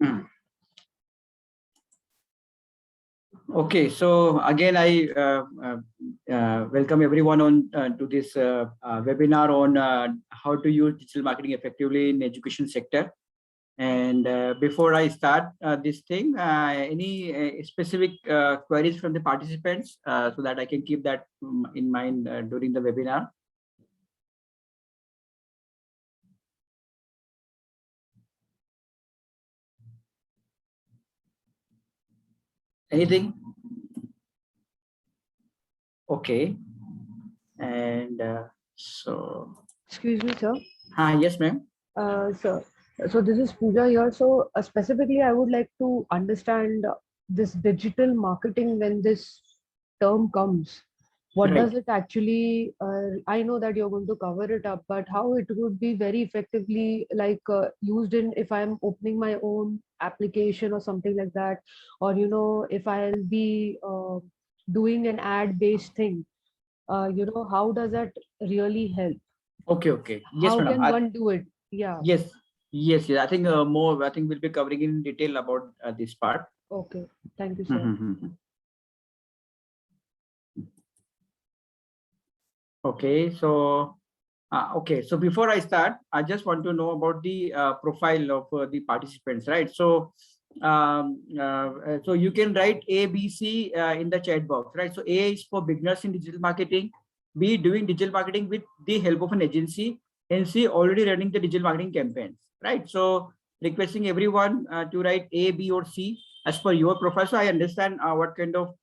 Hmm. Okay, so again, I welcome everyone on to this webinar on how to use digital marketing effectively in education sector. And before I start this thing, any specific queries from the participants so that I can keep that in mind during the webinar? Anything? Okay. And so, Excuse me, sir. yes, ma'am. Sir, so this is Pooja here. So specifically, I would like to understand this digital marketing when this term comes. What Right. does it actually? I know that you're going to cover it up, but how it would be very effectively used in if I'm opening my own application or something like that, or if I'll be doing an ad-based thing. How does that really help? Okay, okay. Yes, How madam. can one do it? Yeah. Yes, yes, yes. I think more. I think we'll be covering in detail about this part. Okay. Thank you, sir. Mhm. Okay, so okay. So before I start, I just want to know about the profile of the participants, right? So, so you can write A, B, C in the chat box, right? So A is for beginners in digital marketing, B doing digital marketing with the help of an agency, and C already running the digital marketing campaigns, right? So requesting everyone to write A, B, or C as per your profile. So I understand what kind of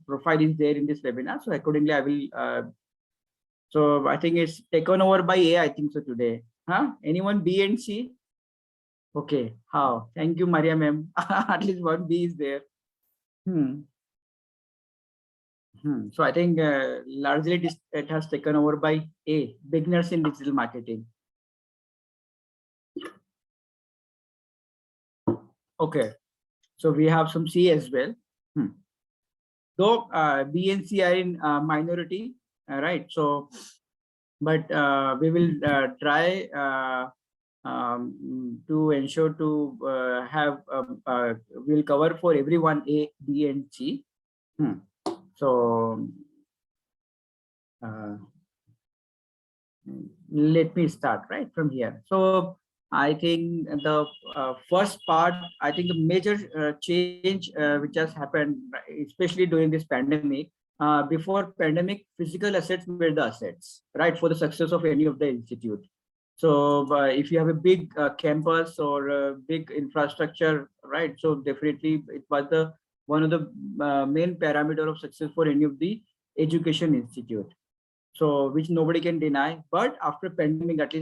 profile is there in this webinar. So accordingly, I will. So I think it's taken over by A. I think so today. Huh? Anyone B and C? Okay. How? Thank you, Maria ma'am. At least one B is there. Hmm. So I think largely it has taken over by A. Beginners in digital marketing. Okay. So we have some C as well. Though B and C are in minority, right? So, but we will try to ensure to have we'll cover for everyone A, B, and C. So uh, let me start right from here. So I think the first part, I think the major change which has happened, especially during this pandemic. Before pandemic, physical assets were the assets, right, for the success of any of the institute. So if you have a big campus or a big infrastructure, right, so definitely it was the one of the main parameter of success for any of the education institute, so which nobody can deny. But after pandemic, at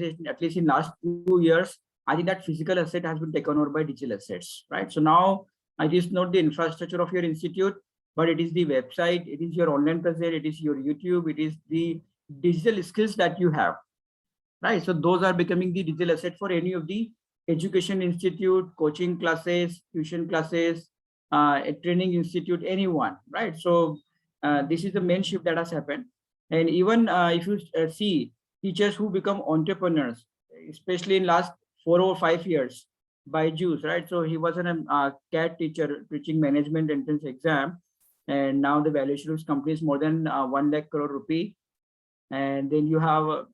least in last 2 years, I think that physical asset has been taken over by digital assets, right? So now it is not the infrastructure of your institute, but it is the website, it is your online presence, it is your YouTube, it is the digital skills that you have, right? So those are becoming the digital asset for any of the education institute, coaching classes, tuition classes, a training institute, anyone, right? So this is the main shift that has happened. And even if you see teachers who become entrepreneurs, especially in last 4 or 5 years, by Jews, right? So he was an CAT teacher teaching management entrance exam, and now the valuation of his company is more than 1 lakh crore rupee. And then you have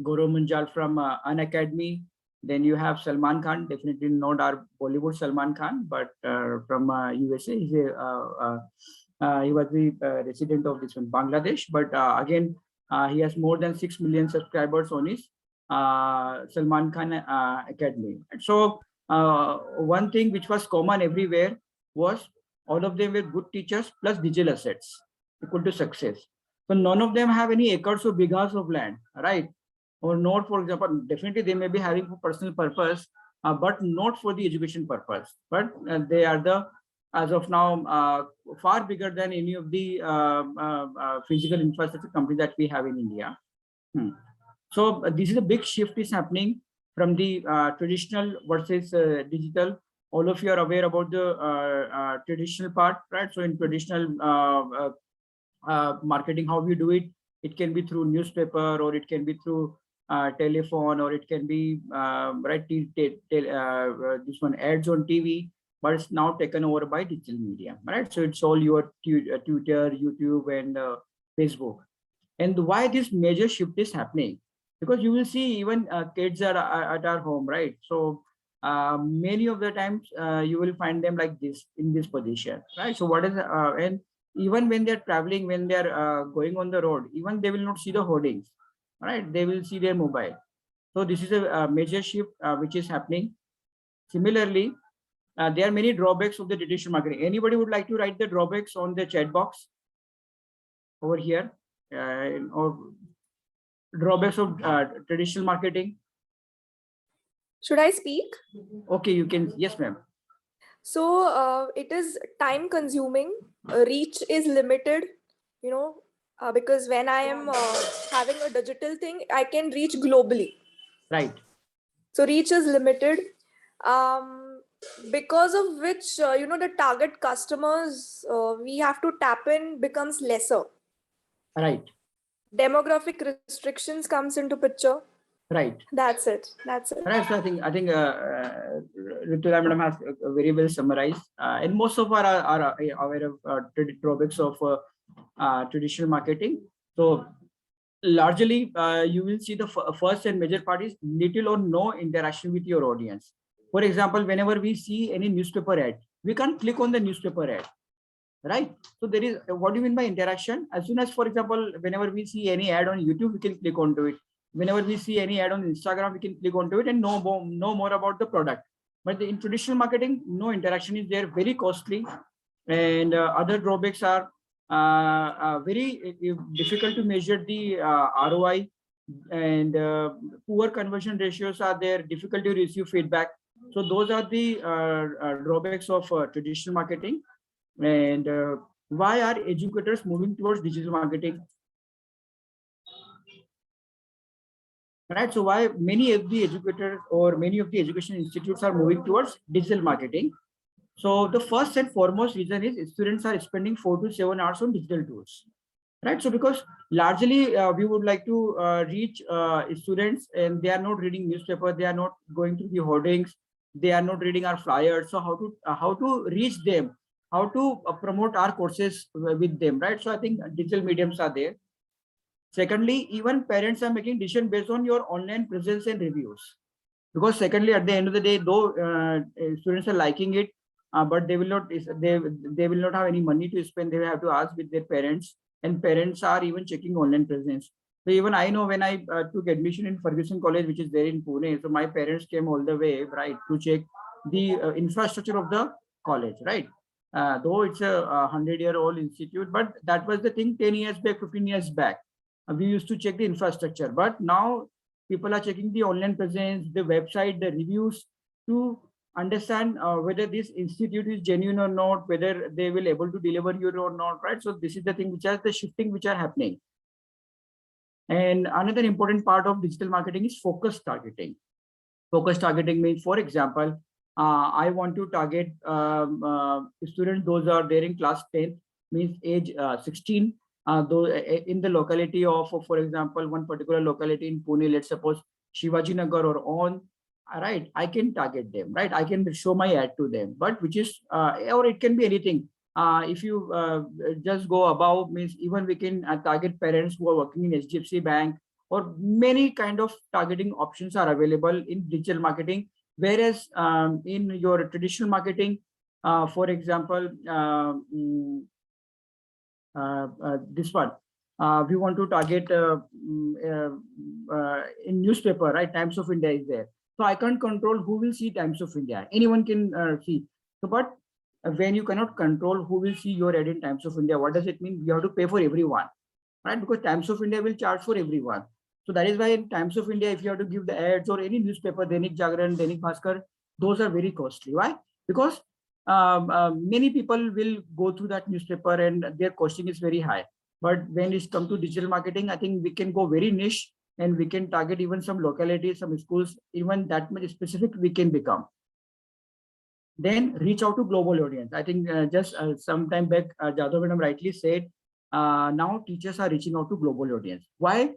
Gaurav Munjal from An Academy. Then you have Salman Khan, definitely not our Bollywood Salman Khan, but from USA. He was the resident of this one, Bangladesh. But again, he has more than 6 million subscribers on his Salman Khan Academy. So one thing which was common everywhere was all of them were good teachers plus digital assets equal to success. So none of them have any acres or bighas of land, right? Or not, for example, definitely they may be having for personal purpose, but not for the education purpose. But they are the, as of now, far bigger than any of the physical infrastructure companies that we have in India. So this is a big shift is happening from the traditional versus digital. All of you are aware about the traditional part, right? So in traditional marketing, how we do it, it can be through newspaper or it can be through telephone, or it can be right this one ads on TV, but it's now taken over by digital media, right? So it's all your Twitter, YouTube, and Facebook. And why this major shift is happening? Because you will see even kids are at our home, right? So many of the times you will find them like this in this position, right? So what is and even when they're traveling, when they're going on the road, even they will not see the hoardings, right? They will see their mobile. So this is a major shift which is happening. Similarly, there are many drawbacks of the digital marketing. Anybody would like to write the drawbacks on the chat box over here, or drawbacks of traditional marketing? Should I speak? Okay, you can. Yes, ma'am. So it is time consuming, reach is limited, because when I am having a digital thing, I can reach globally. Right. So reach is limited, because of which, the target customers we have to tap in becomes lesser. Right. Demographic restrictions comes into picture. Right. That's it. Right. So I think Ritula madam has very well summarized, and most of are aware of drawbacks of traditional marketing. So largely, you will see the first and major part is little or no interaction with your audience. For example, whenever we see any newspaper ad, we can't click on the newspaper ad, right? So there is, what do you mean by interaction? As soon as, for example, whenever we see any ad on YouTube, we can click onto it. Whenever we see any ad on Instagram, we can click onto it and know more about the product. But in traditional marketing, no interaction is there, very costly. And other drawbacks are very difficult to measure the ROI, and poor conversion ratios are there, difficult to receive feedback. So those are the drawbacks of traditional marketing. And why are educators moving towards digital marketing? Right. So why many of the educators or many of the education institutes are moving towards digital marketing? So the first and foremost reason is students are spending 4 to 7 hours on digital tools. Right. So because largely we would like to reach students, and they are not reading newspaper, they are not going through the hoardings, they are not reading our flyers. So how to reach them, how to promote our courses with them, right? So I think digital mediums are there. Secondly, even parents are making decisions based on your online presence and reviews. Because secondly, at the end of the day, though students are liking it, but they will not have any money to spend. They will have to ask with their parents, and parents are even checking online presence. So even I know when I took admission in Ferguson College, which is there in Pune, so my parents came all the way, right, to check the infrastructure of the college, right? Though it's a 100-year-old institute, but that was the thing 10 years back, 15 years back. We used to check the infrastructure, but now people are checking the online presence, the website, the reviews, to understand whether this institute is genuine or not, whether they will able to deliver you or not, right? So this is the thing which are the shifting which are happening. And another important part of digital marketing is focus targeting. Focus targeting means, for example, I want to target students, those are there in class 10, means age 16. Though in the locality of, for example, one particular locality in Pune, let's suppose Shivaji Nagar or on, right, I can target them, right? I can show my ad to them, but which is, or it can be anything. If you just go above, means even we can target parents who are working in HDFC Bank, or many kind of targeting options are available in digital marketing. Whereas in your traditional marketing, for example, this one, we want to target in newspaper, right? Times of India is there. So I can't control who will see Times of India. Anyone can see. So, but when you cannot control who will see your ad in Times of India, what does it mean? You have to pay for everyone, right? Because Times of India will charge for everyone. So that is why in Times of India, if you have to give the ads, or any newspaper, Dainik Jagran, Dainik Bhaskar, those are very costly. Why? Because many people will go through that newspaper and their costing is very high. But when it's come to digital marketing, I think we can go very niche, and we can target even some localities, some schools, even that much specific we can become. Then reach out to global audience. I think just some time back, Jadhav madam rightly said, now teachers are reaching out to global audience. Why?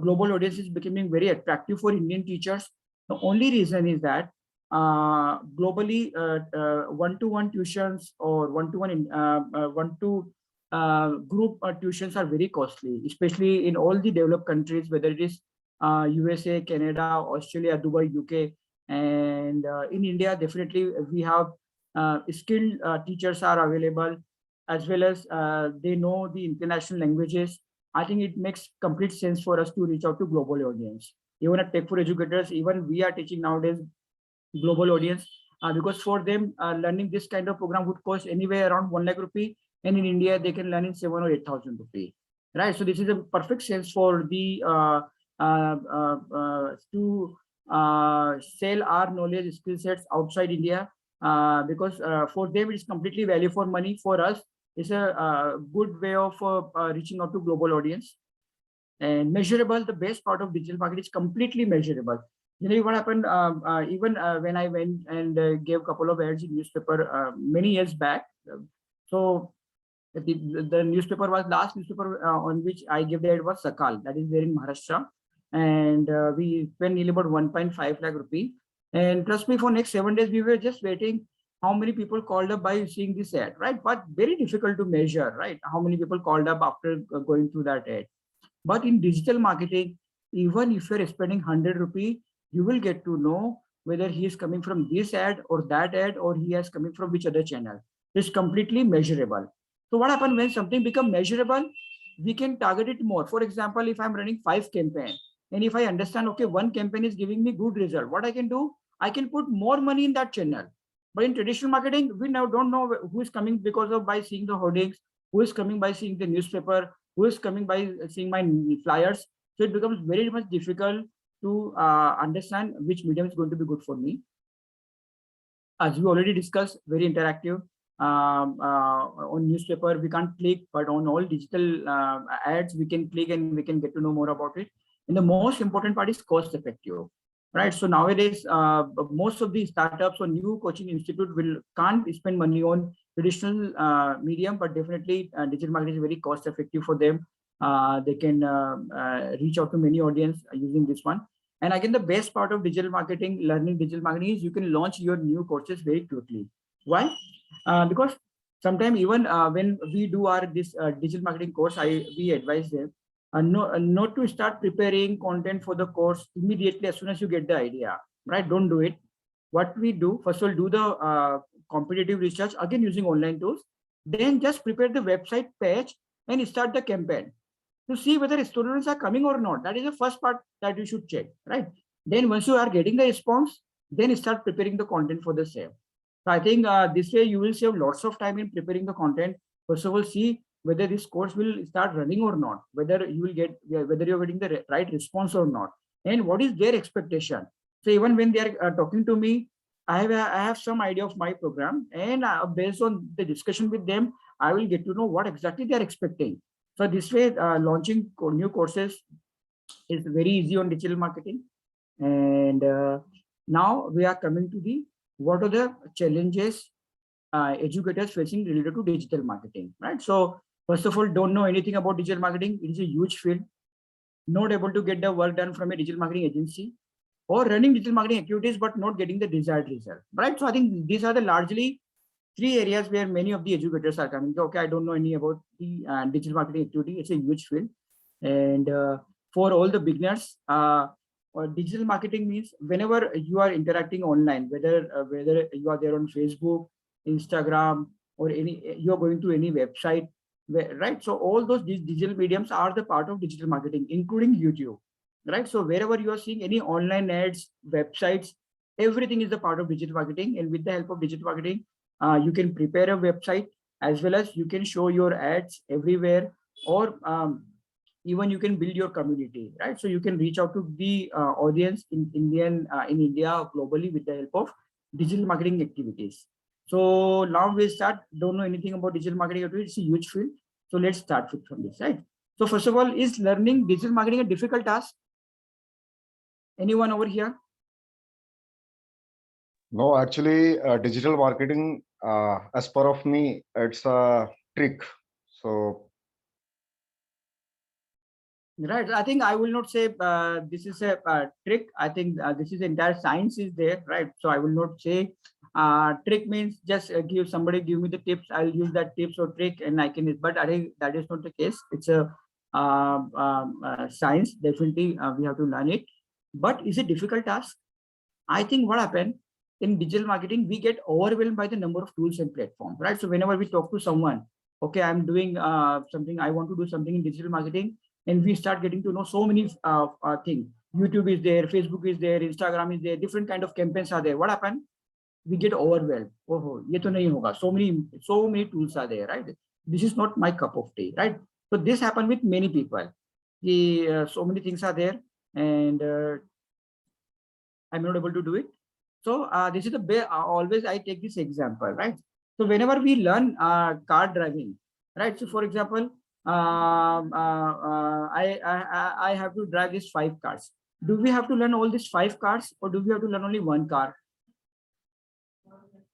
global audience is becoming very attractive for Indian teachers. The only reason is that globally, one-to-one tuitions or group tuitions are very costly, especially in all the developed countries, whether it is USA, Canada, Australia, Dubai, UK, and in India, definitely we have skilled teachers are available, as well as they know the international languages. I think it makes complete sense for us to reach out to global audience. Even at Tech for Educators, even we are teaching nowadays global audience, because for them learning this kind of program would cost anywhere around 1 lakh rupee, and in India they can learn in 7 or 8,000 rupee, right? So this is a perfect sense for the to sell our knowledge skill sets outside India, because for them it's completely value for money. For us, it's a good way of reaching out to global audience. And measurable, the best part of digital marketing is completely measurable. You know what happened, even when I went and gave a couple of ads in newspaper many years back. So the newspaper was last newspaper on which I gave the ad was Sakal, that is there in Maharashtra. And we spent nearly about 1.5 lakh rupee. And trust me, for next 7 days, we were just waiting how many people called up by seeing this ad, right? But very difficult to measure, right? How many people called up after going through that ad. But in digital marketing, even if you're spending 100 rupee, you will get to know whether he is coming from this ad or that ad, or he is coming from which other channel. It's completely measurable. So what happens when something becomes measurable, we can target it more. For example, if I'm running 5 campaigns, and if I understand, okay, one campaign is giving me good result, what I can do, I can put more money in that channel. But in traditional marketing, we now don't know who is coming because of by seeing the hoardings, who is coming by seeing the newspaper, who is coming by seeing my flyers. So it becomes very much difficult to understand which medium is going to be good for me. As we already discussed, very interactive. On newspaper, we can't click, but on all digital ads, we can click and we can get to know more about it. And the most important part is cost effective, right? So nowadays, most of the startups or new coaching institute can't spend money on traditional medium, but definitely digital marketing is very cost effective for them. They can reach out to many audience using this one. And again, the best part of digital marketing, learning digital marketing, is you can launch your new courses very quickly. Why? Because sometimes even when we do our this digital marketing course, we advise them not to start preparing content for the course immediately as soon as you get the idea, right? Don't do it. What we do, first of all, do the competitive research, again using online tools, then just prepare the website page and start the campaign to see whether students are coming or not. That is the first part that you should check, right? Then once you are getting the response, then start preparing the content for the same. So I think this way you will save lots of time in preparing the content. First of all, see whether this course will start running or not, whether you will get, whether you're getting the right response or not, and what is their expectation. So even when they are talking to me, I have some idea of my program, and based on the discussion with them, I will get to know what exactly they are expecting. So this way, launching new courses is very easy on digital marketing. And now we are coming to the what are the challenges educators facing related to digital marketing, right? So first of all, don't know anything about digital marketing. It is a huge field. Not able to get the work done from a digital marketing agency, or running digital marketing activities but not getting the desired result, right? So I think these are the largely 3 areas where many of the educators are coming. Okay, I don't know any about the digital marketing activity. It's a huge field. And for all the beginners, or digital marketing means whenever you are interacting online, whether you are there on Facebook, Instagram, or you are going to any website, right? So all those digital mediums are the part of digital marketing, including YouTube, right? So wherever you are seeing any online ads, websites, everything is the part of digital marketing. And with the help of digital marketing, you can prepare a website, as well as you can show your ads everywhere, or even you can build your community, right? So you can reach out to the audience in India, globally, with the help of digital marketing activities. So now we'll start. Don't know anything about digital marketing activities. It's a huge field. So let's start from this, right? So first of all, is learning digital marketing a difficult task? Anyone over here? No, actually, digital marketing, as per of me, it's a trick. So Right. I think I will not say this is a trick. I think this is entire science is there, right? So I will not say trick means just give me the tips. I'll use that tips or trick and I can. But I think that is not the case. It's a science. Definitely, we have to learn it. But is it difficult task? I think what happened in digital marketing, we get overwhelmed by the number of tools and platforms, right? So whenever we talk to someone, okay, I'm doing something. I want to do something in digital marketing and we start getting to know so many things. YouTube is there, Facebook is there, Instagram is there, different kind of campaigns are there. What happened? We get overwhelmed. Oh, ye to nahi hoga. So many tools are there, right? This is not my cup of tea, right? So this happened with many people. So many things are there, and I'm not able to do it. So this is the always I take this example, right? So whenever we learn car driving, right? So for example, I have to drive these 5 cars. Do we have to learn all these 5 cars, or do we have to learn only 1 car?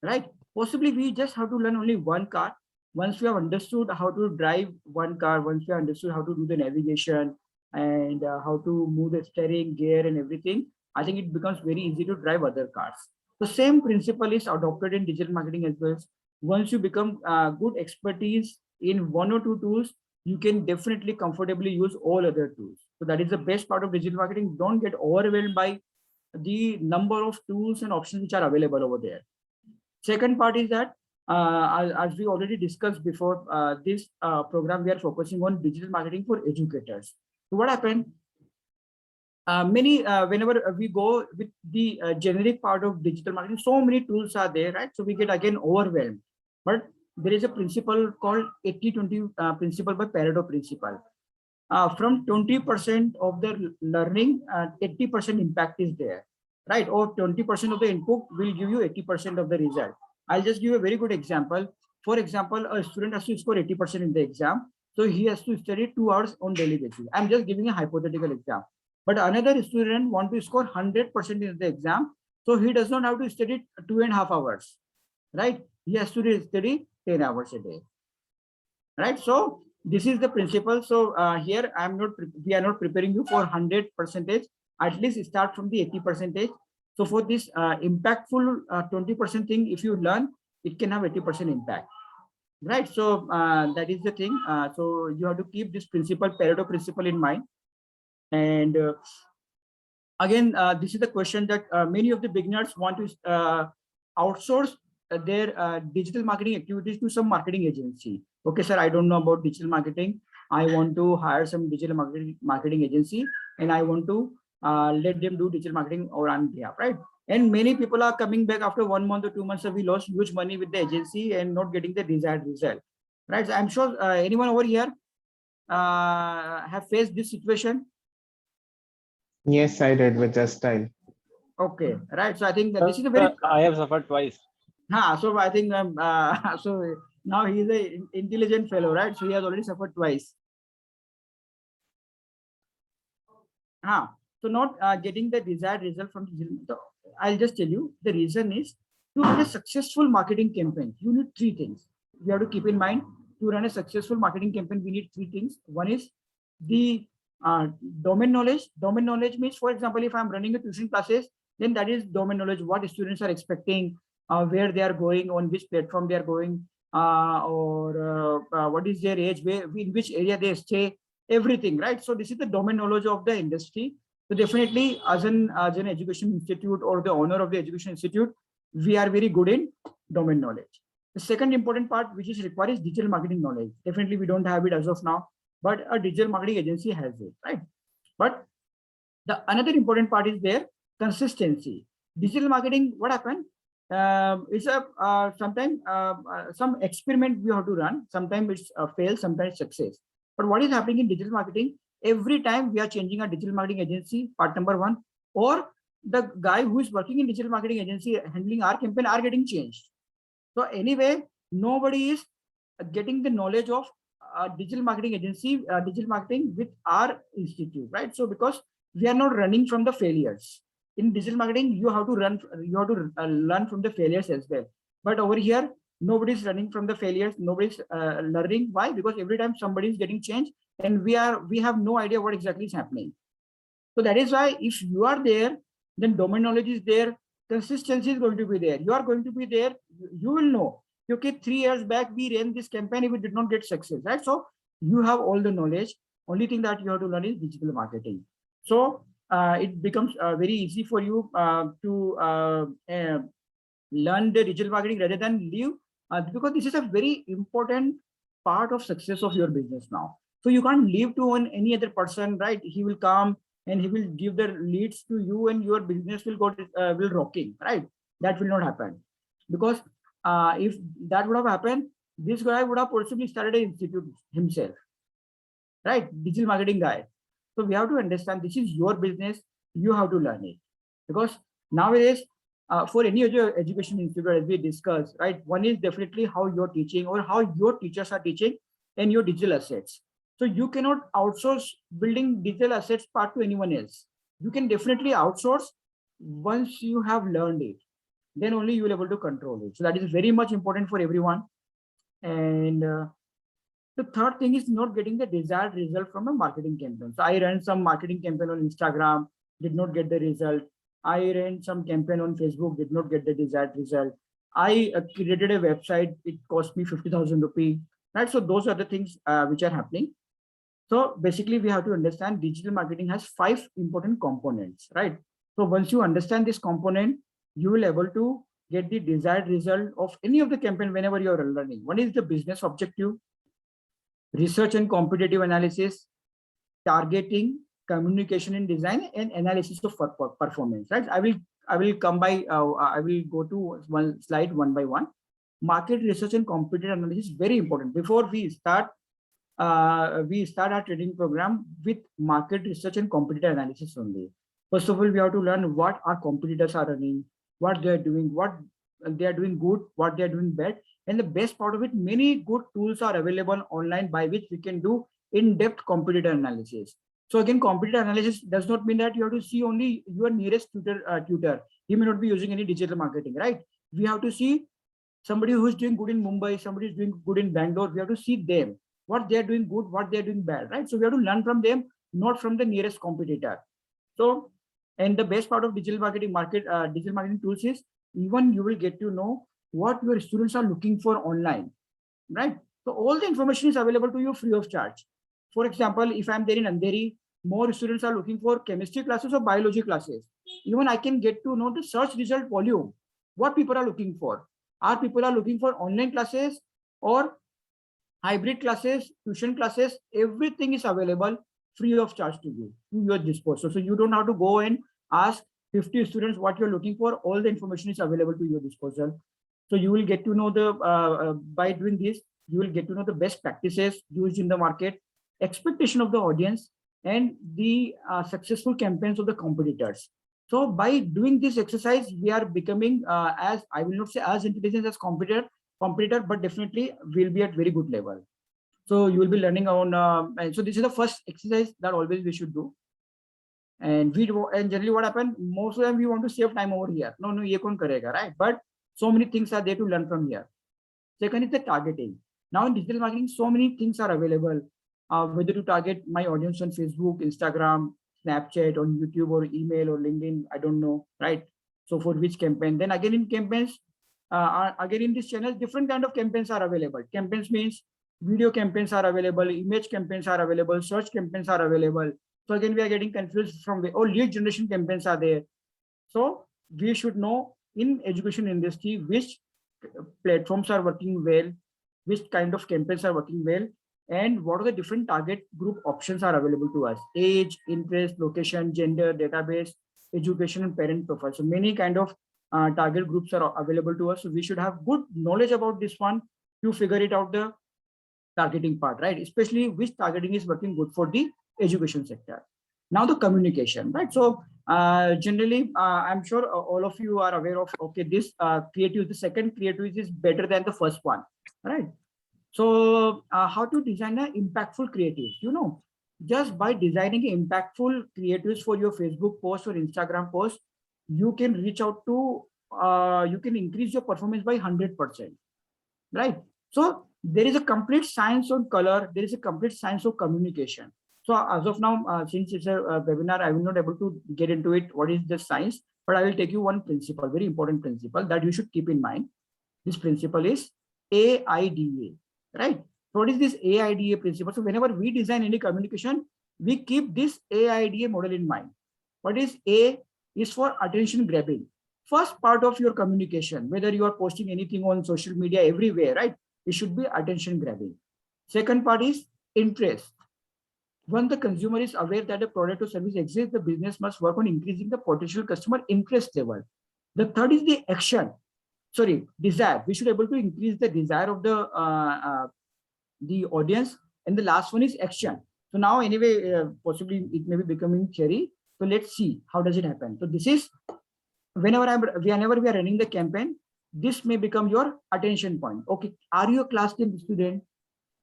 Right? Possibly we just have to learn only 1 car. Once we have understood how to drive 1 car, once we have understood how to do the navigation and how to move the steering, gear, and everything, I think it becomes very easy to drive other cars. The same principle is adopted in digital marketing as well. Once you become good expertise in 1 or 2 tools, you can definitely comfortably use all other tools. So that is the best part of digital marketing. Don't get overwhelmed by the number of tools and options which are available over there. Second part is that, as we already discussed before, this program, we are focusing on digital marketing for educators. So what happened? Whenever we go with the generic part of digital marketing, so many tools are there, right? So we get again overwhelmed. But there is a principle called 80-20 principle by Pareto principle. From 20% of the learning, 80% impact is there, right? Or 20% of the input will give you 80% of the result. I'll just give you a very good example. For example, a student has to score 80% in the exam. So he has to study 2 hours on daily basis. I'm just giving a hypothetical exam. But another student want to score 100% in the exam. So he does not have to study 2.5 hours, right? He has to study 10 hours a day, right? So this is the principle. So here we are not preparing you for 100%. At least start from the 80%. So for this impactful 20% thing, if you learn, it can have 80% impact, right? So that is the thing. So you have to keep this principle, Pareto principle, in mind. And again, this is the question that many of the beginners want to outsource their digital marketing activities to some marketing agency. Okay, sir, I don't know about digital marketing. I want to hire some digital marketing agency, and I want to let them do digital marketing or on behalf, right? And many people are coming back after 1 month or 2 months. So we lost huge money with the agency and not getting the desired result, right? So I'm sure anyone over here have faced this situation. Yes, I did with Just Style. Okay, right. So I think that this is a very. I have suffered twice. So I think so now he is an intelligent fellow, right? So he has already suffered twice. So not getting the desired result from the. I'll just tell you the reason is to run a successful marketing campaign. You need 3 things. You have to keep in mind. To run a successful marketing campaign, we need 3 things. One is the domain knowledge. Domain knowledge means, for example, if I'm running a tuition classes, then that is domain knowledge. What students are expecting, where they are going, on which platform they are going, or what is their age, in which area they stay, everything, right? So this is the domain knowledge of the industry. So definitely, as an education institute or the owner of the education institute, we are very good in domain knowledge. The second important part, which is required, is digital marketing knowledge. Definitely, we don't have it as of now, but a digital marketing agency has it, right? But the another important part is their consistency. Digital marketing, what happened? It's a sometimes some experiment we have to run. Sometimes it's fail, sometimes success. But what is happening in digital marketing? Every time we are changing our digital marketing agency, part number 1, or the guy who is working in digital marketing agency handling our campaign are getting changed. So anyway, nobody is getting the knowledge of digital marketing agency, digital marketing with our institute, right? So because we are not running from the failures. In digital marketing, you have to learn from the failures as well. But over here, nobody's running from the failures. Nobody's learning. Why? Because every time somebody is getting changed, and we have no idea what exactly is happening. So that is why if you are there, then domain knowledge is there, consistency is going to be there. You are going to be there, you will know. Okay, 3 years back we ran this campaign, we did not get success, right? So you have all the knowledge. Only thing that you have to learn is digital marketing. So it becomes very easy for you to learn the digital marketing rather than leave, because this is a very important part of success of your business now. So you can't leave to any other person, right? He will come and he will give the leads to you and your business will go will rocking, right? That will not happen, because if that would have happened, this guy would have possibly started an institute himself, right? Digital marketing guy. So we have to understand this is your business, you have to learn it, because nowadays for any other education institute, as we discussed, right, one is definitely how you're teaching or how your teachers are teaching and your digital assets. So you cannot outsource building digital assets part to anyone else. You can definitely outsource once you have learned it, then only you will be able to control it. So that is very much important for everyone. And the third thing is not getting the desired result from a marketing campaign. So I ran some marketing campaign on Instagram, did not get the result. I ran some campaign on Facebook, did not get the desired result. I created a website, it cost me 50,000 rupees, right? So those are the things which are happening. So basically we have to understand digital marketing has 5 important components, right? So once you understand this component, you will able to get the desired result of any of the campaign whenever you are learning. One is the business objective, research and competitive analysis, targeting, communication and design, and analysis of performance, right? I will come by I will go to one slide one by one. Market research and competitive analysis is very important. Before we start our training program with market research and competitive analysis only. First of all, we have to learn what our competitors are running, what they are doing, what they are doing good, what they are doing bad. And the best part of it, many good tools are available online by which we can do in-depth competitor analysis. So again, competitor analysis does not mean that you have to see only your nearest tutor. He may not be using any digital marketing, right? We have to see somebody who is doing good in Mumbai, somebody is doing good in Bangalore. We have to see them, what they are doing good, what they are doing bad, right? So we have to learn from them, not from the nearest competitor. So, and the best part of digital marketing tools is even you will get to know what your students are looking for online, right? So all the information is available to you free of charge. For example, if I'm there in Andheri, more students are looking for chemistry classes or biology classes. Even I can get to know the search result volume, what people are looking for. Are people are looking for online classes or hybrid classes, tuition classes? Everything is available free of charge to you, to your disposal. So you don't have to go and ask 50 students what you're looking for. All the information is available to your disposal. So you will get to know by doing this, you will get to know the best practices used in the market, expectation of the audience, and the successful campaigns of the competitors. So by doing this exercise, we are becoming as, I will not say as intelligent as competitor, but definitely will be at very good level. So you will be learning on, so this is the first exercise that always we should do. And generally what happened, most of them we want to save time over here. No, ye kaun karega, right? But so many things are there to learn from here. Second is the targeting. Now in digital marketing, so many things are available. Whether to target my audience on Facebook, Instagram, Snapchat, on YouTube, or email or LinkedIn, I don't know, right? So for which campaign? Then again in campaigns, again in this channel, different kind of campaigns are available. Campaigns means video campaigns are available, image campaigns are available, search campaigns are available. So again, we are getting confused from the lead generation campaigns are there. So we should know in education industry which platforms are working well, which kind of campaigns are working well, and what are the different target group options are available to us: age, interest, location, gender, database, education, and parent profile. So many kind of target groups are available to us. So we should have good knowledge about this one to figure it out, the targeting part, right? Especially which targeting is working good for the education sector. Now the communication, right? So generally, I'm sure all of you are aware of, okay, this creative, the second creative is better than the first one, right? So how to design an impactful creative? You know, just by designing impactful creatives for your Facebook post or Instagram post, you can reach out to, you can increase your performance by 100%, right? So there is a complete science on color. There is a complete science of communication. So as of now, since it's a webinar, I will not able to get into it. What is the science? But I will take you one principle, very important principle that you should keep in mind. This principle is AIDA, right? So what is this AIDA principle? So whenever we design any communication, we keep this AIDA model in mind. What is A is for attention grabbing. First part of your communication, whether you are posting anything on social media everywhere, right? It should be attention grabbing. Second part is interest. When the consumer is aware that a product or service exists, the business must work on increasing the potential customer interest level. The third is the action. Sorry, desire. We should able to increase the desire of the audience. And the last one is action. So now anyway, possibly it may be becoming theory. So let's see how does it happen. So this is whenever we are running the campaign, this may become your attention point. Okay, are you a class 10 student?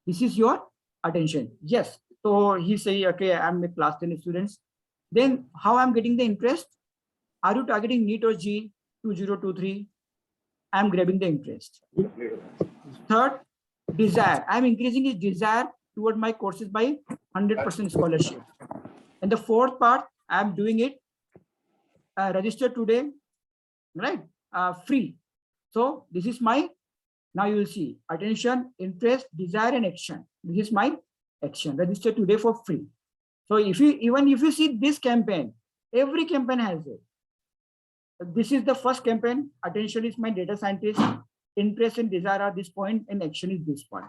This is your attention. Yes. So he say, okay, I'm a class 10 students. Then how I'm getting the interest? Are you targeting NEET or G 2023? I'm grabbing the interest. Third, desire. I'm increasing his desire toward my courses by 100% scholarship. And the fourth part, I'm doing it register today, right? Free. So this is my, now you will see attention, interest, desire, and action. This is my action. Register today for free. So if you, even if you see this campaign, every campaign has it. This is the first campaign. Attention is my data scientist. Interest and desire are this point, and action is this point.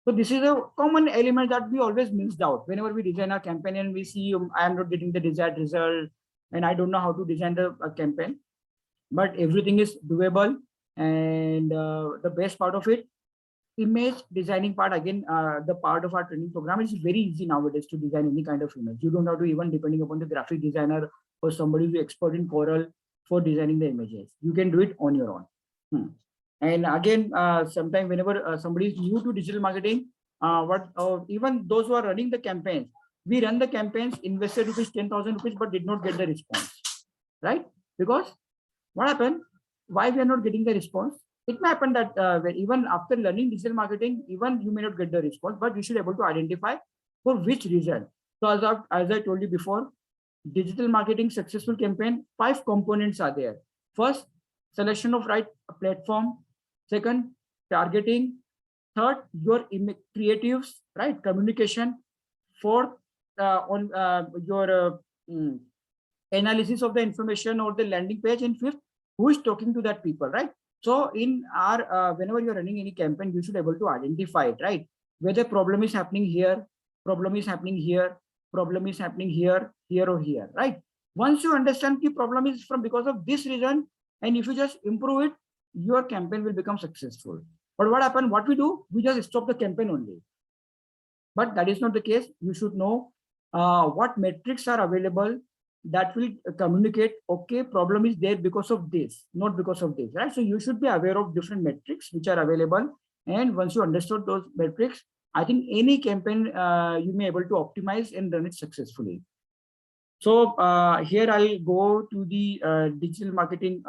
So this is a common element that we always missed out whenever we design a campaign and we see I am not getting the desired result and I don't know how to design the campaign. But everything is doable, and the best part of it, image designing part, again, the part of our training program is very easy nowadays to design any kind of image. You don't have to even depending upon the graphic designer or somebody who's expert in Corel for designing the images. You can do it on your own. And again, sometimes whenever somebody is new to digital marketing, even those who are running the campaigns, we run the campaigns, invested rupees 10,000 rupees, but did not get the response, right? Because what happened? Why we are not getting the response? It may happen that even after learning digital marketing, even you may not get the response, but you should be able to identify for which reason. So as I told you before, digital marketing successful campaign, 5 components are there. First, selection of right platform. Second, targeting. Third, your creatives, right? Communication. Fourth, on your analysis of the information or the landing page. And fifth, who is talking to that people, right? So in our whenever you're running any campaign, you should be able to identify it, right? Whether problem is happening here, problem is happening here, problem is happening here, here or here, right? Once you understand the problem is from because of this reason, and if you just improve it, your campaign will become successful. But what happened? What we do? We just stop the campaign only. But that is not the case. You should know what metrics are available that will communicate, okay, problem is there because of this, not because of this, right? So you should be aware of different metrics which are available. And once you understood those metrics, I think any campaign you may be able to optimize and run it successfully. So here I'll go to the digital marketing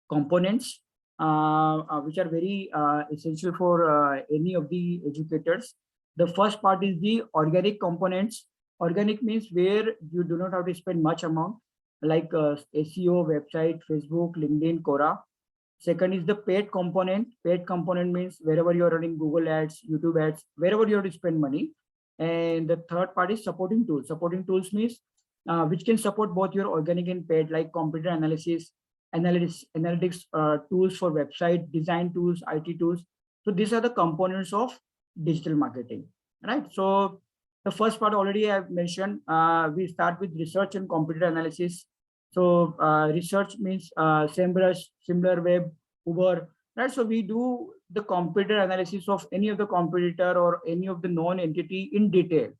components, which are very essential for any of the educators. The first part is the organic components. Organic means where you do not have to spend much amount, like SEO, website, Facebook, LinkedIn, Quora. Second is the paid component. Paid component means wherever you're running Google ads, YouTube ads, wherever you have to spend money. And the third part is supporting tools. Supporting tools means which can support both your organic and paid, like computer analysis, analytics tools for website, design tools, IT tools. So these are the components of digital marketing, right? So the first part already I've mentioned, we start with research and computer analysis. So research means SEMrush, SimilarWeb, Uber, right? So we do the computer analysis of any of the competitor or any of the known entity in detail,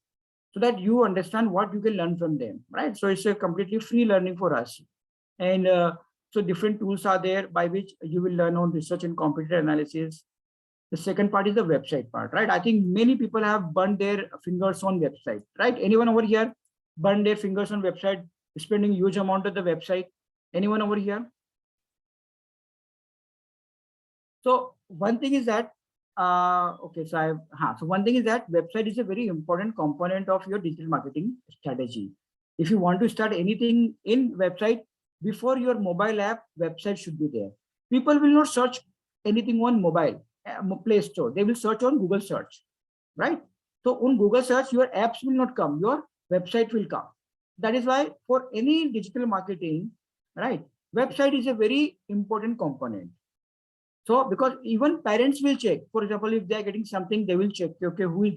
so that you understand what you can learn from them, right? So it's a completely free learning for us. And so different tools are there by which you will learn on research and computer analysis. The second part is the website part, right? I think many people have burned their fingers on website, right? Anyone over here burned their fingers on website, spending huge amount of the website? Anyone over here? So one thing is that okay, so so one thing is that website is a very important component of your digital marketing strategy. If you want to start anything in website, before your mobile app, website should be there. People will not search anything on mobile, Play Store. They will search on Google search, right? So on Google search, your apps will not come, your website will come. That is why for any digital marketing, right, website is a very important component. So because even parents will check, for example, if they are getting something, they will check, okay, who is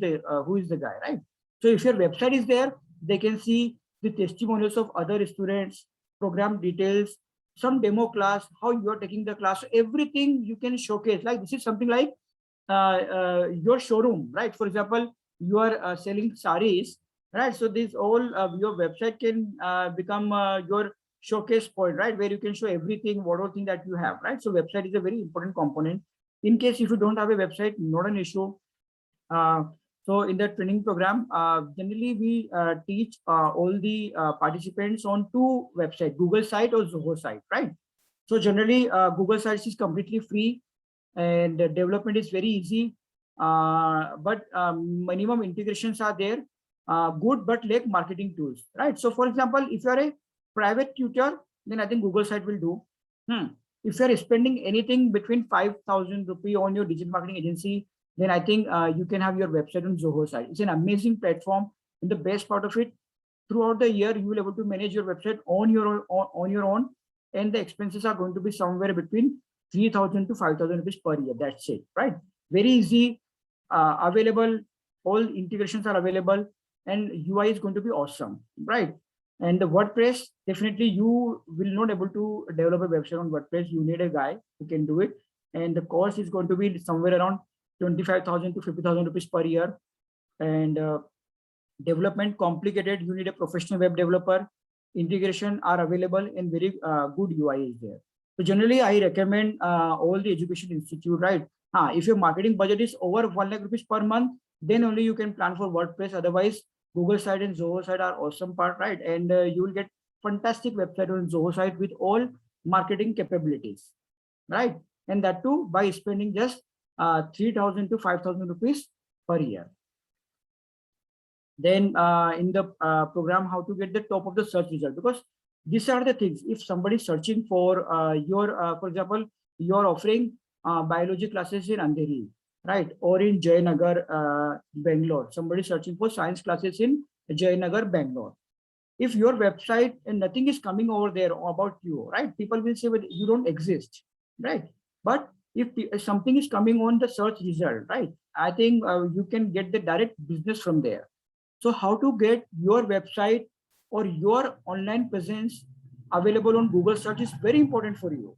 the guy, right? So if your website is there, they can see the testimonials of other students, program details, some demo class, how you are taking the class, everything you can showcase. Like this is something like your showroom, right? For example, you are selling saris, right? So this all your website can become your showcase point, right? Where you can show everything, what all thing that you have, right? So website is a very important component. In case if you don't have a website, not an issue. So in the training program, generally we teach all the participants on two websites, Google site or Zoho site, right? So generally Google sites is completely free and development is very easy, but minimum integrations are there, good but lack marketing tools, right? So for example, if you are a private tutor, then I think Google site will do. If you are spending anything between 5,000 rupees on your digital marketing agency, then I think you can have your website on Zoho site. It's an amazing platform. And the best part of it, throughout the year, you will be able to manage your website on your own, and the expenses are going to be somewhere between 3,000 to 5,000 rupees per year. That's it, right? Very easy, available. All integrations are available, and UI is going to be awesome, right? And the WordPress, definitely you will not able to develop a website on WordPress. You need a guy who can do it, and the cost is going to be somewhere around 25,000 to 50,000 rupees per year. And development complicated. You need a professional web developer. Integration are available, and very good UI is there. So generally, I recommend all the education institute, right? If your marketing budget is over 1 lakh rupees per month, then only you can plan for WordPress. Otherwise, Google site and Zoho site are awesome part, right? And you will get fantastic website on Zoho site with all marketing capabilities, right? And that too by spending just 3,000 to 5,000 rupees per year. Then in the program, how to get the top of the search result, because these are the things. If somebody is searching for for example, you're offering biology classes in Andheri, right? Or in Jayanagar, Bangalore. Somebody is searching for science classes in Jayanagar, Bangalore. If your website and nothing is coming over there about you, right? People will say, well, you don't exist, right? But if something is coming on the search result, right? I think you can get the direct business from there. So how to get your website or your online presence available on Google search is very important for you,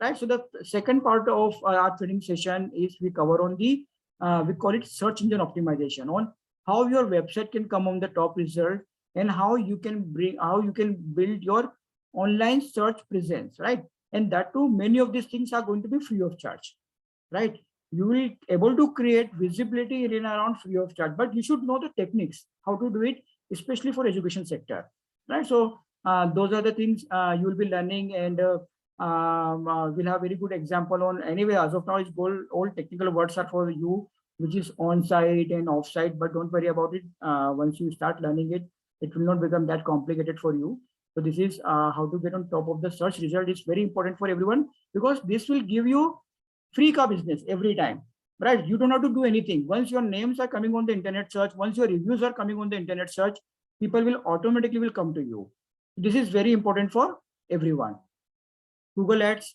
right? So the second part of our training session is we cover on the, we call it search engine optimization, on how your website can come on the top result and how you can build your online search presence, right? And that too, many of these things are going to be free of charge, right? You will able to create visibility in and around free of charge, but you should know the techniques, how to do it, especially for education sector, right? So those are the things you will be learning, and we'll have very good example on. Anyway, as of now, it's all technical words are for you, which is on-site and off-site, but don't worry about it. Once you start learning it, it will not become that complicated for you. So this is how to get on top of the search result. Is very important for everyone, because this will give you free car business every time, right? You don't have to do anything. Once your names are coming on the internet search, once your reviews are coming on the internet search, people will automatically come to you. This is very important for everyone. Google Ads,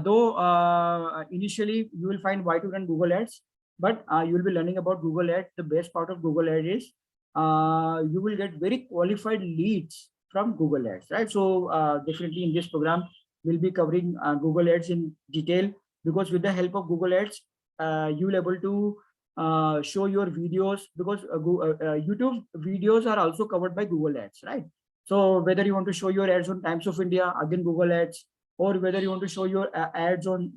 though initially you will find why to run Google Ads, but you will be learning about Google Ads. The best part of Google Ads is you will get very qualified leads from Google Ads, right? So definitely in this program, we'll be covering Google Ads in detail, because with the help of Google Ads, you will able to show your videos, because YouTube videos are also covered by Google Ads, right? So whether you want to show your ads on Times of India, again Google Ads, or whether you want to show your ads on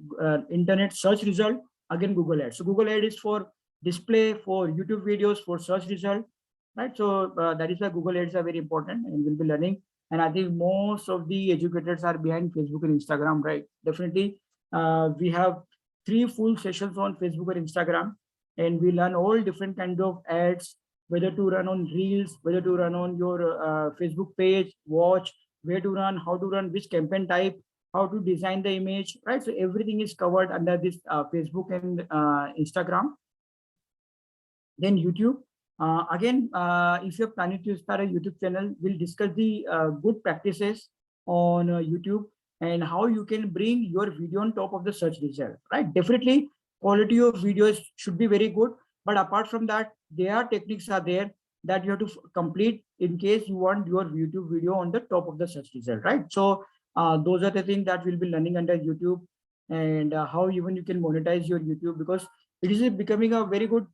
internet search result, again Google Ads. So Google Ads is for display, for YouTube videos, for search result, right? So that is why Google Ads are very important, and we'll be learning. And I think most of the educators are behind Facebook and Instagram, right? Definitely, we have 3 full sessions on Facebook or Instagram, and we learn all different kinds of ads, whether to run on Reels, whether to run on your Facebook page, watch, where to run, how to run, which campaign type, how to design the image, right? So everything is covered under this Facebook and Instagram. Then YouTube. Again, if you're planning to start a YouTube channel, we'll discuss the good practices on YouTube and how you can bring your video on top of the search result, right? Definitely, quality of videos should be very good. But apart from that, there are techniques are there that you have to complete in case you want your YouTube video on the top of the search result, right? So those are the things that we'll be learning under YouTube, and how even you can monetize your YouTube, because it is becoming a very good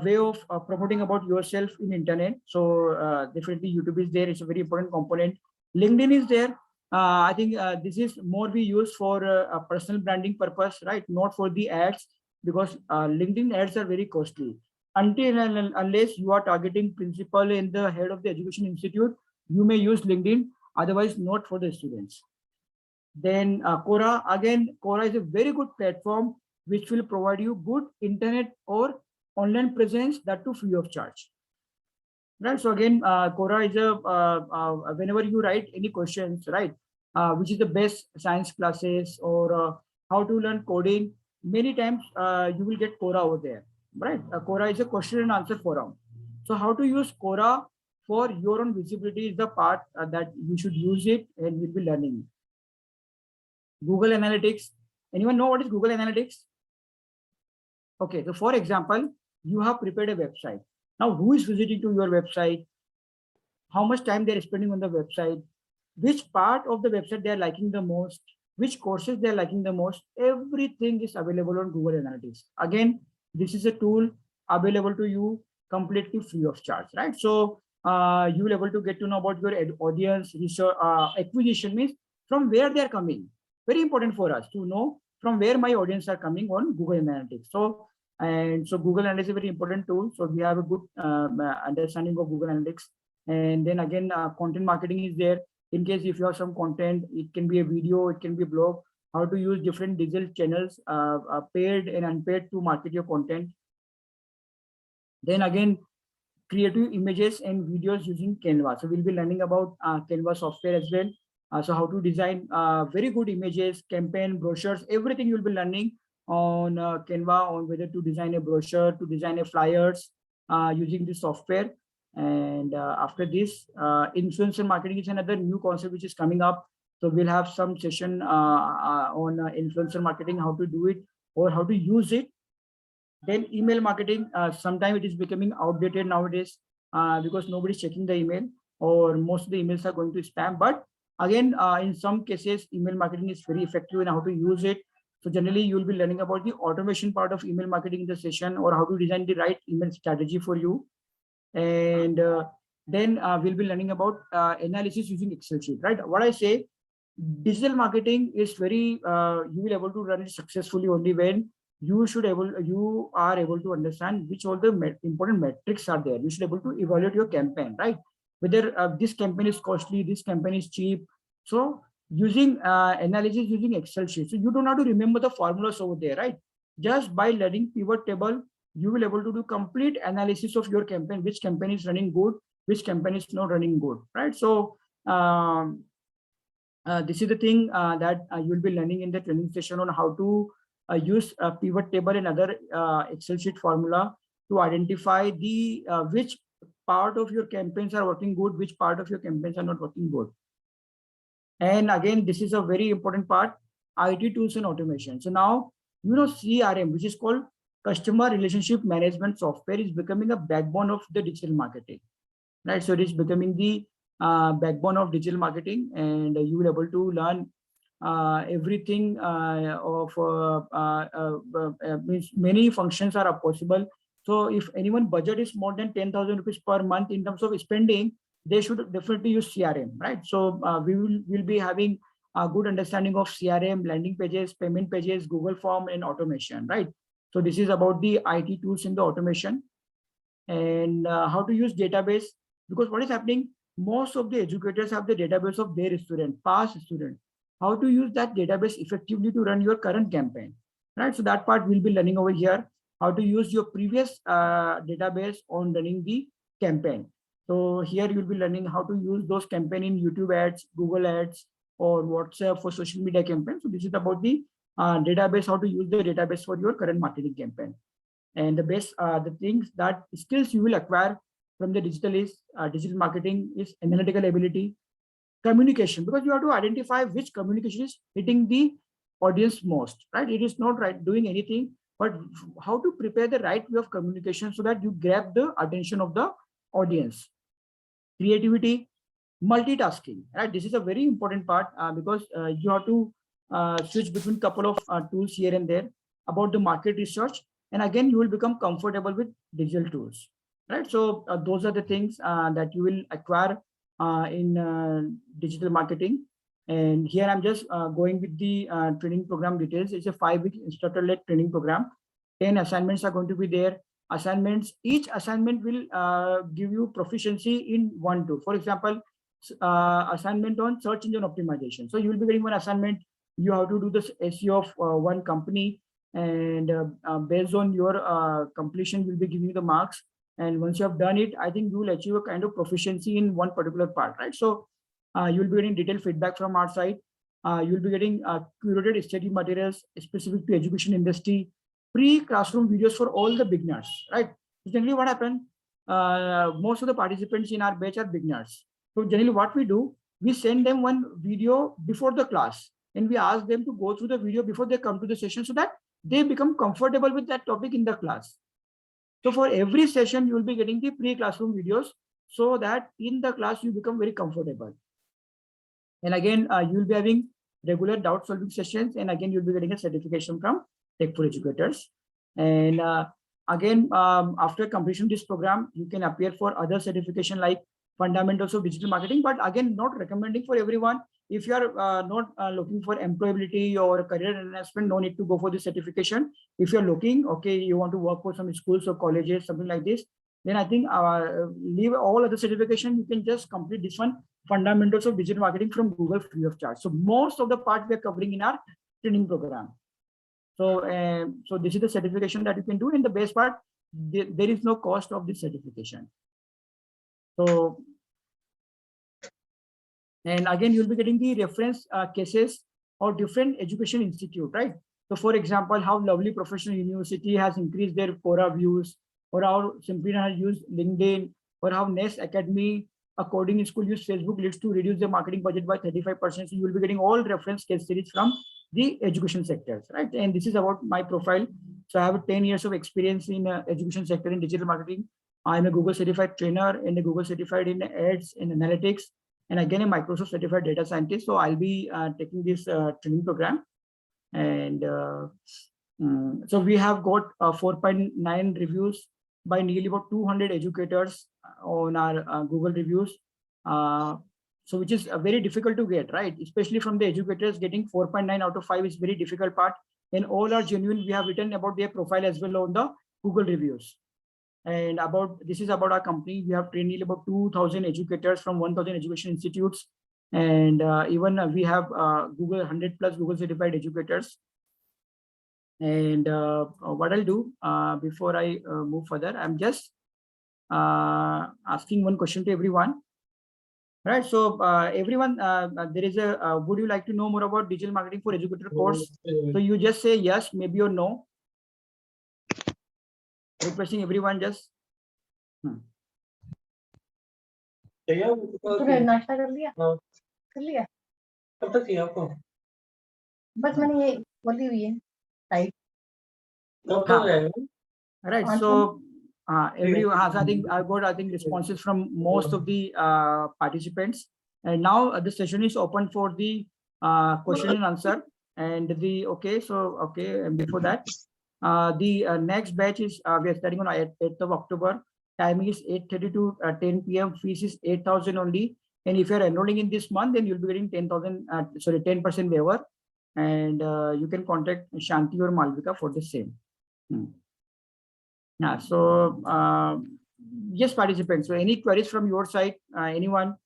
way of promoting about yourself in internet. So definitely YouTube is there. It's a very important component. LinkedIn is there. I think this is more we use for a personal branding purpose, right? Not for the ads, because LinkedIn ads are very costly. Until and unless you are targeting principal in the head of the education institute, you may use LinkedIn, otherwise not for the students. Then Quora, again, Quora is a very good platform which will provide you good internet or online presence, that too free of charge. Right. So again, Quora is a whenever you write any questions, right, which is the best science classes or how to learn coding, many times you will get Quora over there, right? Quora is a question and answer forum. So how to use Quora for your own visibility is the part that you should use it, and you'll be learning. Google Analytics. Anyone know what is Google Analytics? Okay, so for example, you have prepared a website. Now, who is visiting to your website? How much time they're spending on the website? Which part of the website they're liking the most? Which courses they're liking the most? Everything is available on Google Analytics. Again, this is a tool available to you completely free of charge, right? So you will able to get to know about your audience, research, acquisition means from where they're coming. Very important for us to know from where my audience are coming on Google Analytics. So, and so Google Analytics is a very important tool. So we have a good understanding of Google Analytics. And then again, content marketing is there. In case if you have some content, it can be a video, it can be a blog, how to use different digital channels, paid and unpaid, to market your content. Then again, creative images and videos using Canva. So we'll be learning about Canva software as well. So how to design very good images, campaign, brochures, everything you'll be learning on Canva, on whether to design a brochure, to design a flyers using this software. And after this, influencer marketing is another new concept which is coming up. So we'll have some session on influencer marketing, how to do it or how to use it. Then email marketing, sometimes it is becoming outdated nowadays because nobody's checking the email, or most of the emails are going to spam. But again, in some cases, email marketing is very effective in how to use it. So generally, you'll be learning about the automation part of email marketing in the session, or how to design the right email strategy for you. And then we'll be learning about analysis using Excel sheet, right? What I say, digital marketing is very, you will able to run it successfully only when you are able to understand which all the important metrics are there. You should able to evaluate your campaign, right? Whether this campaign is costly, this campaign is cheap. So using analysis using Excel sheet. So you don't have to remember the formulas over there, right? Just by learning pivot table, you will able to do complete analysis of your campaign, which campaign is running good, which campaign is not running good, right? So this is the thing that you'll be learning in the training session on how to use a pivot table and other Excel sheet formula to identify the which part of your campaigns are working good, which part of your campaigns are not working good. And again, this is a very important part, IT tools and automation. So now, you know, CRM, which is called Customer Relationship Management Software, is becoming a backbone of the digital marketing, right? So it is becoming the backbone of digital marketing, and you will be able to learn everything of means many functions are possible. So if anyone budget is more than 10,000 rupees per month in terms of spending, they should definitely use CRM, right? So we'll be having a good understanding of CRM, landing pages, payment pages, Google Form, and automation, right? So this is about the IT tools in the automation, and how to use database, because what is happening, most of the educators have the database of their student, past student. How to use that database effectively to run your current campaign. right? So that part we'll be learning over here, how to use your previous database on running the campaign. So here you'll be learning how to use those campaign in YouTube ads, Google ads, or WhatsApp for social media campaign. So this is about the database, how to use the database for your current marketing campaign. And the best, the things that skills you will acquire from the digital marketing is analytical ability, communication, because you have to identify which communication is hitting the audience most, right? It is not right doing anything, but how to prepare the right way of communication so that you grab the attention of the audience. Creativity, multitasking, right? This is a very important part because you have to switch between couple of tools here and there about the market research, and again you will become comfortable with digital tools, right? So those are the things that you will acquire in digital marketing. And here I'm just going with the training program details. It's a 5-week instructor-led training program. 10 assignments are going to be there. Assignments, each assignment will give you proficiency in one tool. For example, assignment on search engine optimization. So you will be getting one assignment. You have to do this SEO of one company, and based on your completion, we'll be giving you the marks. And once you have done it, I think you will achieve a kind of proficiency in one particular part, right? So you'll be getting detailed feedback from our side. You'll be getting curated study materials specific to education industry, pre-classroom videos for all the beginners, right? Generally what happened, most of the participants in our batch are beginners. So generally what we do, we send them one video before the class, and we ask them to go through the video before they come to the session so that they become comfortable with that topic in the class. So for every session, you will be getting the pre-classroom videos so that in the class you become very comfortable. And again, you will be having regular doubt solving sessions, and again, you'll be getting a certification from Tech for Educators. And again, after completion of this program, you can appear for other certification like fundamentals of digital marketing, but again, not recommending for everyone. If you are not looking for employability or career enhancement, no need to go for this certification. If you're looking, okay, you want to work for some schools or colleges, something like this, then I think leave all other certification. You can just complete this one, fundamentals of digital marketing from Google, free of charge. So most of the part we are covering in our training program. So, so this is the certification that you can do. And the best part, there is no cost of this certification. So, and again, you'll be getting the reference cases of different education institute, right? So for example, how Lovely Professional University has increased their Quora views, or how Simplina has used LinkedIn, or how Nest Academy, a coding school, used Facebook leads to reduce their marketing budget by 35%. So you will be getting all reference case series from the education sectors, right? And this is about my profile. So I have 10 years of experience in education sector in digital marketing. I'm a Google certified trainer and a Google certified in ads and analytics, and again a Microsoft certified data scientist. So I'll be taking this training program. And so we have got 4.9 reviews by nearly about 200 educators on our Google reviews. So which is very difficult to get, right? Especially from the educators, getting 4.9 out of 5 is very difficult part. And all are genuine. We have written about their profile as well on the Google reviews. And this is about our company. We have trained about 2,000 educators from 1,000 education institutes. And even we have Google 100 plus Google certified educators. And what I'll do before I move further, I'm just asking one question to everyone. Right. So everyone, there is a, would you like to know more about digital marketing for educator course? So you just say yes, maybe or no. Requesting everyone just. नाश्ता कर लिया? कर लिया? कब तक चाहिए आपको? बस मैंने ये बोली हुई है type. Right. So everyone, so I think I got responses from most of the participants, and now the session is open for the question and answer. And the and before that, the next batch is we are starting on 8th of October. Timing is 8:30 to 10 p.m. Fees is 8,000 only. And if you are enrolling in this month, then you'll be getting 10% waiver. And you can contact Shanti or Malvika for the same. Yeah. So yes, participants. So any queries from your side? Anyone?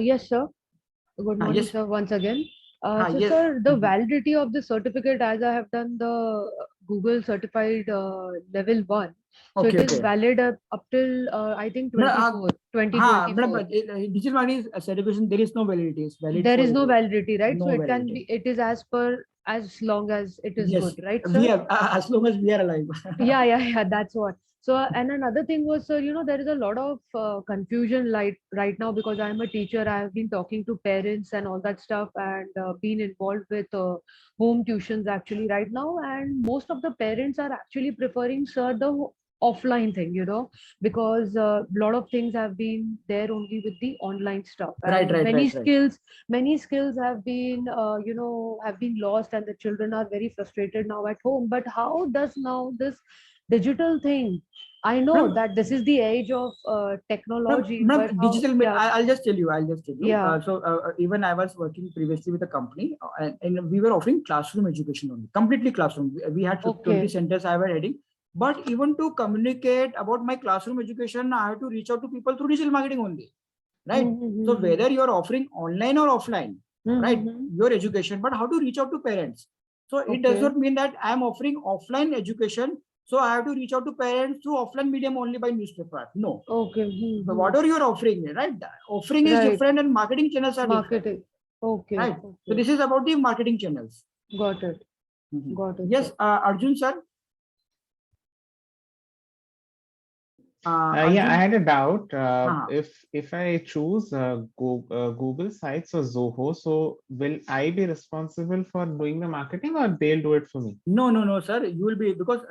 Yes, sir. Good morning, Yes. sir. Once again. So, yes. sir, the Mhm. validity of the certificate, as I have done the Google certified level 1, so it Okay, is okay. valid up till I think No, 2024. but digital marketing certification, there is no validity. It's valid There for is no validity, right? So no it can validity. be, it is as per as long as it is Yes, good, right, we sir? have as long as we are alive. Yeah, that's what. So, and another thing was, sir, there is a lot of confusion right now because I'm a teacher. I have been talking to parents and all that stuff and been involved with home tuitions actually right now. And most of the parents are actually preferring, sir, the offline thing, because a lot of things have been there only with the online stuff. Right, And right, right, right. many skills have been, have been lost and the children are very frustrated now at home. But how does now this digital thing, I know Ma'am, that this is the age of technology, but how, digital, yeah, I'll just tell you, yeah, even I was working previously with a company and we were offering classroom education only, completely classroom. We had 20 okay. centers I was heading. But even to communicate about my classroom education, I have to reach out to people through digital marketing only, right? So Mm-hmm. whether you're offering online or offline, right, Mm-hmm. your education, but how to reach out to parents. So it does Okay. not mean that I'm offering offline education, so I have to reach out to parents through offline medium only by newspaper. No. Okay. So Mm-hmm. whatever you're offering, right? Offering is Right. different and marketing channels are different, Marketing. Okay. right? So Okay. this is about the marketing channels. Got it. Mhm. Got it, Yes, sir. Arjun sir. Yeah, I Arjun. had a doubt. Uh, If I choose Google Sites or Zoho, so will I be responsible for doing the marketing, or they'll do it for me? no, sir. You will be because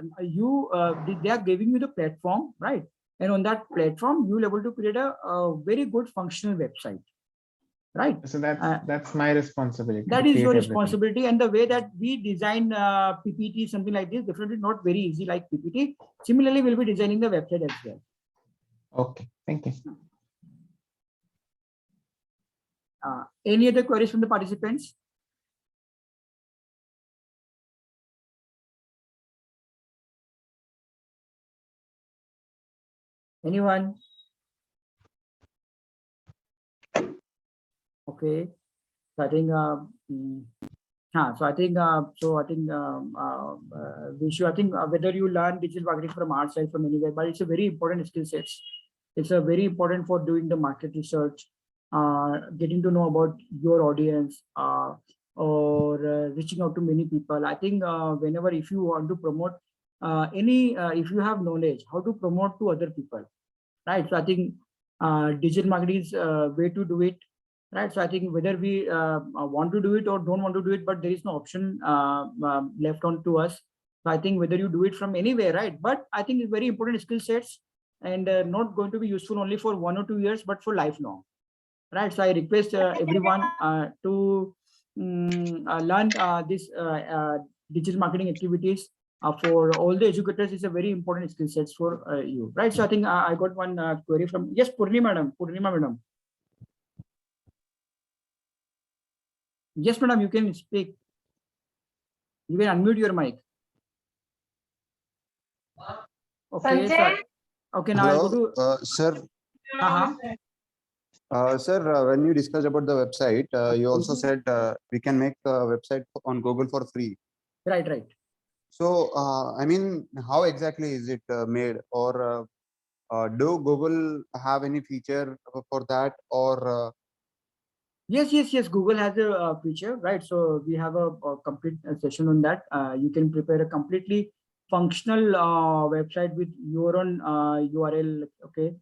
they are giving you the platform, right? And on that platform, you will able to create a very good functional website, right? So that's my responsibility to That is your create everything. responsibility, and the way that we design PPT, something like this, definitely not very easy like PPT. Similarly, we'll be designing the website as well. Okay, thank you. Any other queries from the participants? Anyone? Okay. So I think Vishu, I think whether you learn digital marketing from our side, from anywhere, but it's a very important skill set. It's a very important for doing the market research, getting to know about your audience, or reaching out to many people. I think whenever if you want to promote if you have knowledge how to promote to other people, right? So I think digital marketing is a way to do it, right? So I think whether we want to do it or don't want to do it, but there is no option left on to us. So I think whether you do it from anywhere, right? But I think it's very important skill sets and not going to be useful only for 1 or 2 years, but for lifelong, right? So I request everyone to learn this digital marketing activities for all the educators is a very important skill sets for you, right? So I think I got one query from, yes, Purnima madam. Yes, madam, you can speak. You can unmute your mic. Okay, so, okay, now I'll go Hello, to, sir. Sir, when you discussed about the website, you also said we can make a website on Google for free. right. So, I mean, how exactly is it made, or do Google have any feature for that, or Yes. Google has a feature, right? So we have a complete session on that. You can prepare a completely functional website with your own URL. Okay,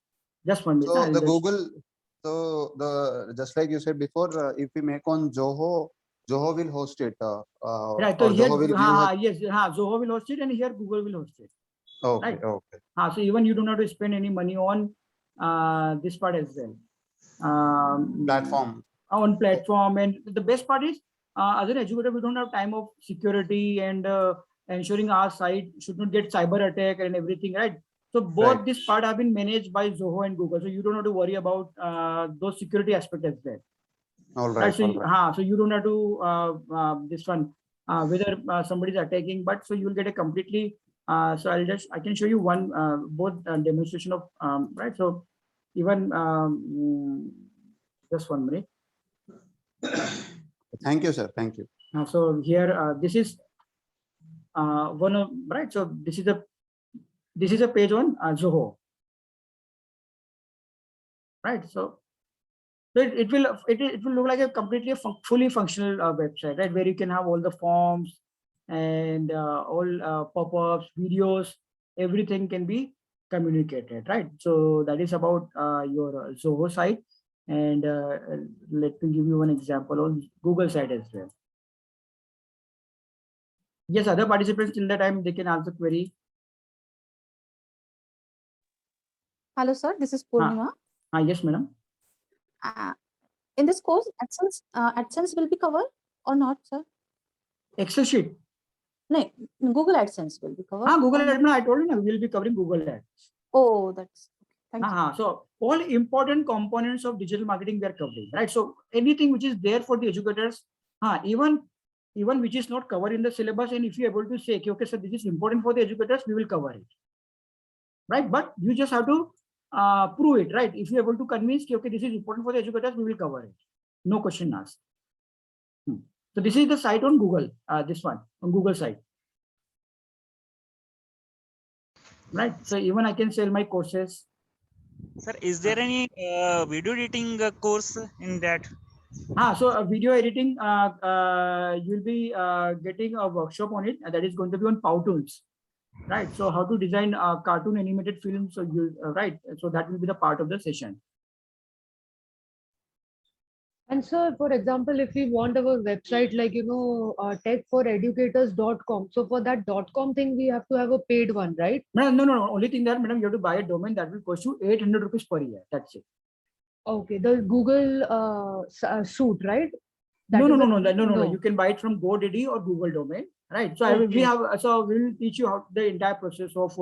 just 1 minute. so I'll the just, Google, so the just like you said before, if we make on Zoho, Zoho will host it, right. So or here, Zoho will give. yes, Zoho will host it, and here Google will host it. Okay, Right. okay. So even you don't have to spend any money on this part as well. Platform. On platform, and the best part is as an educator we don't have time of security and ensuring our site should not get cyber attack and everything, right? So both Right. this part have been managed by Zoho and Google, so you don't have to worry about those security aspects as well. All right. So, All right. so you don't have to this one whether somebody is attacking, but so you'll get a completely so I can show you one both demonstration of right. So even just 1 minute. Thank you, sir. Thank you. So here, this is one of, right. So this is a page on Zoho, right? So it will look like a completely fully functional website, right, where you can have all the forms and all pop-ups, videos, everything can be communicated, right? So that is about your Zoho site. And let me give you one example on Google site as well. Yes, other participants till the time they can answer query. Hello, sir. This is Purnima. Yes, madam. In this course, AdSense will be covered or not, sir? Excel sheet. No, Google AdSense will be covered. Google or not? Ads. No, I told you now we'll be covering Google Ads. Oh, that's thank you. So all important components of digital marketing we are covering, right? So anything which is there for the educators, even which is not covered in the syllabus, and if you're able to say, okay, sir, this is important for the educators, we will cover it, right? But you just have to prove it, right? If you're able to convince, okay, this is important for the educators, we will cover it. No question asked. So this is the site on Google, this one on Google site. Right. So even I can sell my courses. Sir, is there any video editing course in that? So video editing, you'll be getting a workshop on it, and that is going to be on Powtoons, right? So how to design cartoon animated films. So you right. So that will be the part of the session. And sir, for example, if we want our website like, techforeducators.com. So for that .com thing, we have to have a paid one, right? No. Only thing that, madam, you have to buy a domain that will cost you 800 rupees per year. That's it. Okay, the Google suite, right? That No. You can buy it from GoDaddy or Google domain, right? So we'll teach you how the entire process of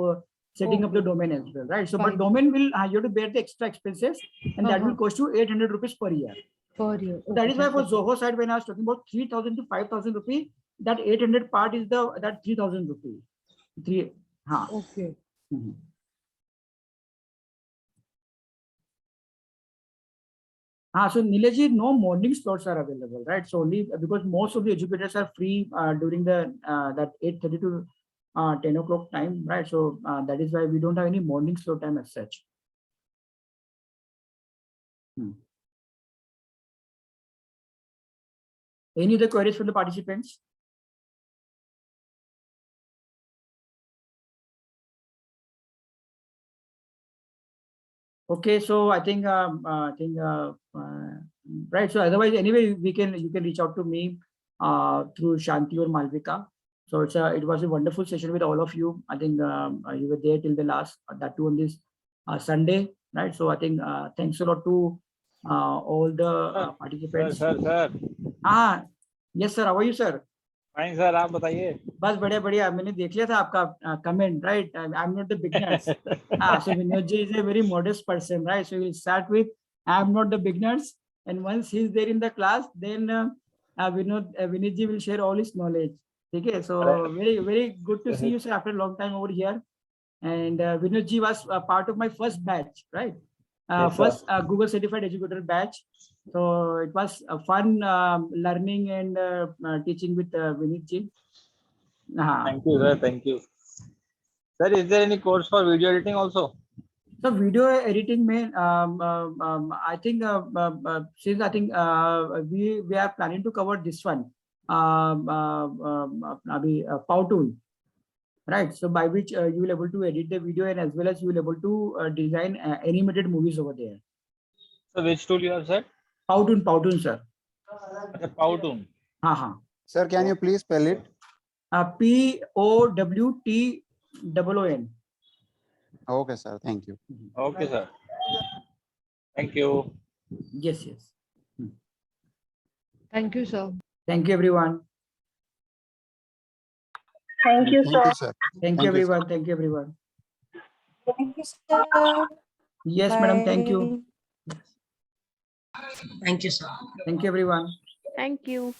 setting up the domain as well, right? So, but domain will you have to bear the extra expenses, and that will cost you 800 rupees per year. Per year. So that is why for Zoho side, when I was talking about 3,000 to 5,000 rupees, that 800 part is that 3,000 rupees. Okay. So Nilesh, no morning slots are available, right? So only because most of the educators are free during the that 8:30 to 10 o'clock time, right? So that is why we don't have any morning slot time as such. Any other queries from the participants? Okay, so I think right. So otherwise, anyway, you can reach out to me through Shanti or Malvika. So it was a wonderful session with all of you. I think you were there till the last, that too on this Sunday, right? So I think thanks a lot to all the participants. Sir. Yes sir, how are you sir? Fine sir, आप बताइए. बस बढ़िया मैंने देख लिया था आपका comment, right? I'm not the beginners. So Vinod ji is a very modest person, right? So we'll start with I'm not the beginners, and once he's there in the class, then Vinod ji will share all his knowledge. Okay, so very good to see you sir after a long time over here. And Vinod ji was part of my first batch, right? First Google certified educator batch. So it was a fun learning and teaching with Vinod ji. Thank you sir, thank you. Sir, is there any course for video editing also? So video editing में I think since I think we are planning to cover this one Powtoon, right? So by which you will able to edit the video, and as well as you will able to design animated movies over there. So which tool you have said? Powtoon sir. Powtoon. Sir, can you please spell it? POWTOON. Okay, sir. Thank you. Okay, sir. Thank you. Yes. Thank you, sir. Thank you, everyone. Thank you, Thank sir. you, sir. Thank you, everyone. Thank you, everyone. Thank you, sir. Yes, madam. Thank you. Thank you, sir. Thank you, everyone. Thank you.